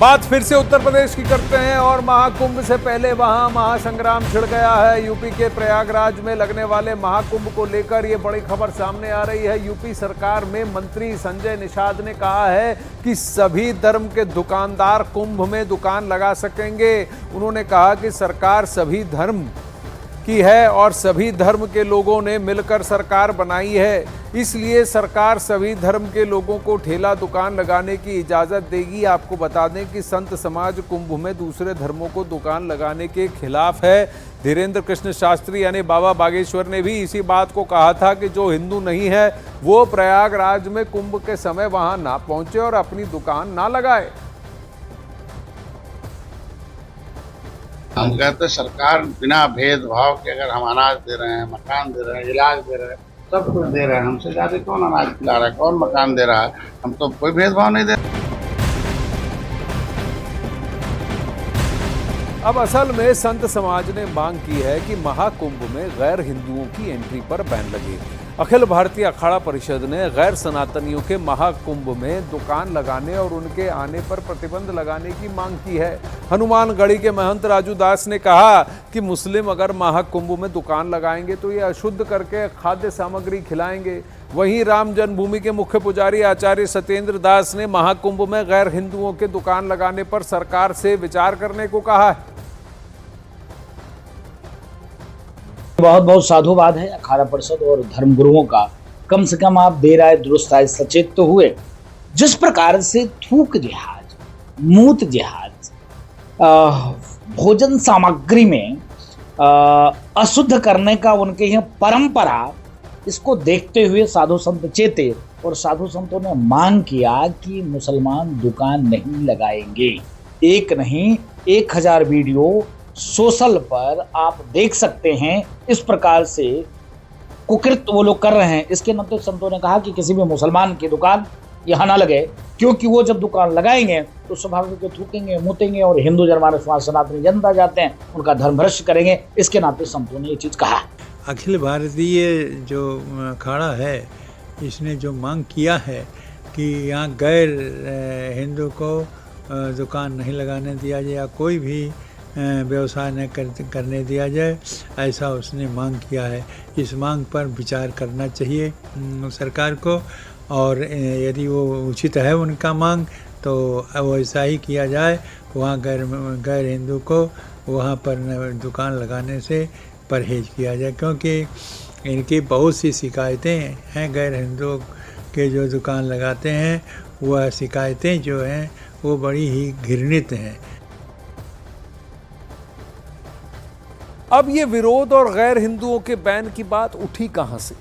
बात फिर से उत्तर प्रदेश की करते हैं और महाकुंभ से पहले वहां महासंग्राम छिड़ गया है। यूपी के प्रयागराज में लगने वाले महाकुंभ को लेकर ये बड़ी खबर सामने आ रही है। यूपी सरकार में मंत्री संजय निषाद ने कहा है कि सभी धर्म के दुकानदार कुंभ में दुकान लगा सकेंगे। उन्होंने कहा कि सरकार सभी धर्म की है और सभी धर्म के लोगों ने मिलकर सरकार बनाई है, इसलिए सरकार सभी धर्म के लोगों को ठेला दुकान लगाने की इजाज़त देगी। आपको बता दें कि संत समाज कुंभ में दूसरे धर्मों को दुकान लगाने के खिलाफ है। धीरेन्द्र कृष्ण शास्त्री यानी बाबा बागेश्वर ने भी इसी बात को कहा था कि जो हिंदू नहीं है वो प्रयागराज में कुंभ के समय वहां ना पहुंचे और अपनी दुकान ना लगाए। हम कहते सरकार बिना भेदभाव के अगर हम अनाज दे रहे हैं, मकान दे रहे हैं, इलाज दे रहे हैं, सब कुछ दे रहे हैं, हमसे ज्यादा कौन अनाज खिला रहा है, कौन मकान दे रहा है? हम तो कोई भेदभाव नहीं दे रहे। अब असल में संत समाज ने मांग की है कि महाकुंभ में गैर हिंदुओं की एंट्री पर बैन लगे। अखिल भारतीय अखाड़ा परिषद ने गैर सनातनियों के महाकुंभ में दुकान लगाने और उनके आने पर प्रतिबंध लगाने की मांग की है। हनुमानगढ़ी के महंत राजू दास ने कहा कि मुस्लिम अगर महाकुंभ में दुकान लगाएंगे तो ये अशुद्ध करके खाद्य सामग्री खिलाएंगे। वहीं राम जन्मभूमि के मुख्य पुजारी आचार्य सत्येंद्र दास ने महाकुंभ में गैर हिंदुओं के दुकान लगाने पर सरकार से विचार करने को कहा है। बहुत बहुत साधुवाद है अखाड़ा परिषद और धर्मगुरुओं का। कम से कम आप देर आए दुरुस्त आए सचेत तो हुए। जिस प्रकार से थूक जिहाज, मूत जिहाज, भोजन सामग्री में अशुद्ध करने का उनके यहाँ परंपरा, इसको देखते हुए साधु संत चेते और साधु संतों ने मांग किया कि मुसलमान दुकान नहीं लगाएंगे। एक नहीं 1000 वीडियो सोशल पर आप देख सकते हैं। इस प्रकार से कुकृत वो लोग कर रहे हैं। इसके नाते संतों ने कहा कि किसी भी मुसलमान की दुकान यहाँ ना लगे, क्योंकि वो जब दुकान लगाएंगे तो स्वाभाविक थूकेंगे, मुतेंगे और हिंदू जनमानस सनातनी जनता जाते हैं उनका धर्म भ्रष्ट करेंगे। इसके नाते संतों ने ये चीज़ कहा। अखिल भारतीय जो अखाड़ा है इसने जो मांग किया है कि यहाँ गैर हिंदू को दुकान नहीं लगाने दिया जाए या कोई भी व्यवसाय न करने दिया जाए, ऐसा उसने मांग किया है। इस मांग पर विचार करना चाहिए सरकार को, और यदि वो उचित है उनका मांग तो वो ऐसा ही किया जाए। वहाँ गैर हिंदू को वहाँ पर दुकान लगाने से परहेज किया जाए, क्योंकि इनकी बहुत सी शिकायतें हैं। गैर हिंदुओं के जो दुकान लगाते हैं वह शिकायतें जो हैं वो बड़ी ही घृणित हैं। अब ये विरोध और गैर हिंदुओं के बैन की बात उठी कहां से?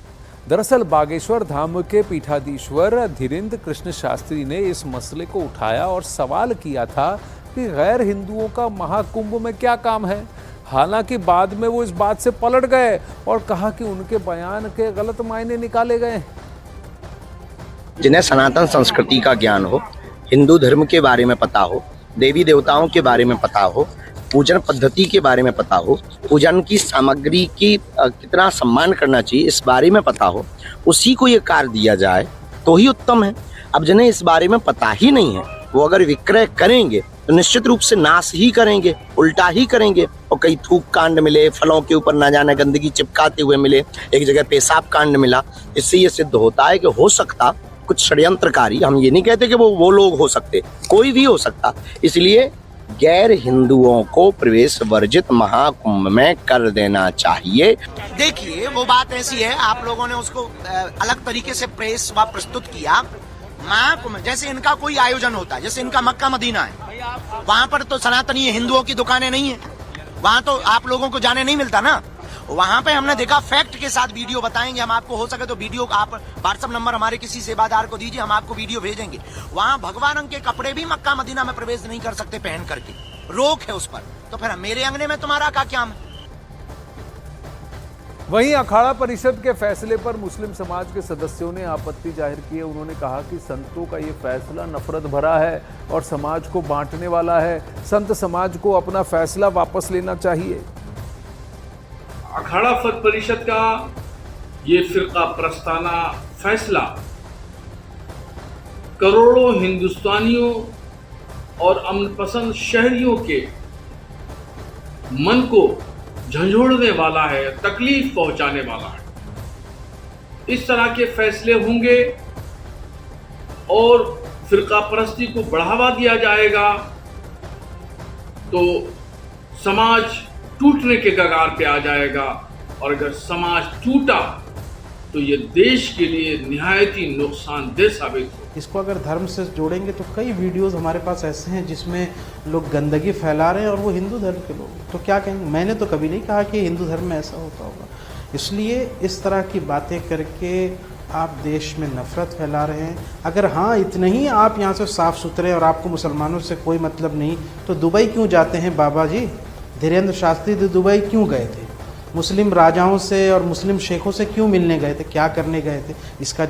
दरअसल बागेश्वर धाम के पीठाधीश्वर धीरेन्द्र कृष्ण शास्त्री ने इस मसले को उठाया और सवाल किया था कि गैर हिंदुओं का महाकुंभ में क्या काम है। हालांकि बाद में वो इस बात से पलट गए और कहा कि उनके बयान के गलत मायने निकाले गए। जिन्हें सनातन संस्कृति का ज्ञान हो, हिंदू धर्म के बारे में पता हो, देवी देवताओं के बारे में पता हो, पूजन पद्धति के बारे में पता हो, पूजन की सामग्री की कितना सम्मान करना चाहिए इस बारे में पता हो, उसी को ये कार्य दिया जाए तो ही उत्तम है। अब जिन्हें इस बारे में पता ही नहीं है वो अगर विक्रय करेंगे तो निश्चित रूप से नाश ही करेंगे, उल्टा ही करेंगे। और कई थूक कांड मिले, फलों के ऊपर ना जाने गंदगी चिपकाते हुए मिले, एक जगह पेशाब कांड मिला। इससे ये सिद्ध होता है कि हो सकता कुछ षड्यंत्रकारी, हम ये नहीं कहते कि वो लोग हो सकते, कोई भी हो सकता। इसलिए गैर हिंदुओं को प्रवेश वर्जित महाकुंभ में कर देना चाहिए। देखिए वो बात ऐसी है, आप लोगों ने उसको अलग तरीके से प्रेस व प्रस्तुत किया। महाकुंभ जैसे इनका कोई आयोजन होता है, जैसे इनका मक्का मदीना है, वहाँ पर तो सनातनी हिंदुओं की दुकानें नहीं है, वहाँ तो आप लोगों को जाने नहीं मिलता ना। वहाँ पे हमने देखा, फैक्ट के साथ वीडियो बताएंगे हम आपको। हो सके तो वीडियो आप व्हाट्सएप नंबर हमारे किसी सेवादार को दीजिए, हम आपको वीडियो भेजेंगे। वहाँ भगवा रंग के कपड़े भी मक्का मदीना में प्रवेश नहीं कर सकते पहन करके, रोक है उस पर। तो फिर मेरे अंगने में तुम्हारा क्या है? वहीं अखाड़ा परिषद के फैसले पर मुस्लिम समाज के सदस्यों ने आपत्ति जाहिर की है। उन्होंने कहा कि संतों का ये फैसला नफरत भरा है और समाज को बांटने वाला है। संत समाज को अपना फैसला वापस लेना चाहिए। अखाड़ा परिषद का ये फिरका प्रस्ताना फैसला करोड़ों हिंदुस्तानियों और अमन पसंद शहरियों के मन को झंझोड़ने वाला है, तकलीफ पहुंचाने वाला है। इस तरह के फैसले होंगे और फिरका परस्ती को बढ़ावा दिया जाएगा तो समाज टूटने के कगार पे आ जाएगा, और अगर समाज टूटा तो ये देश के लिए निहायत ही नुकसानदेह साबित हो। इसको अगर धर्म से जोड़ेंगे तो कई वीडियोस हमारे पास ऐसे हैं जिसमें लोग गंदगी फैला रहे हैं और वो हिंदू धर्म के लोग हैं। तो क्या कहेंगे? मैंने तो कभी नहीं कहा कि हिंदू धर्म में ऐसा होता होगा। इसलिए इस तरह की बातें करके आप देश में नफरत फैला रहे हैं। अगर हाँ इतने ही आप यहाँ से साफ़ सुथरे और आपको मुसलमानों से कोई मतलब नहीं, तो दुबई क्यों जाते हैं बाबा जी? धीरेन्द्र शास्त्री तो दुबई क्यों गए थे? मुस्लिम राजाओं से और मुस्लिम शेखों से क्यों मिलने गए थे? क्या करने गए थे? इसका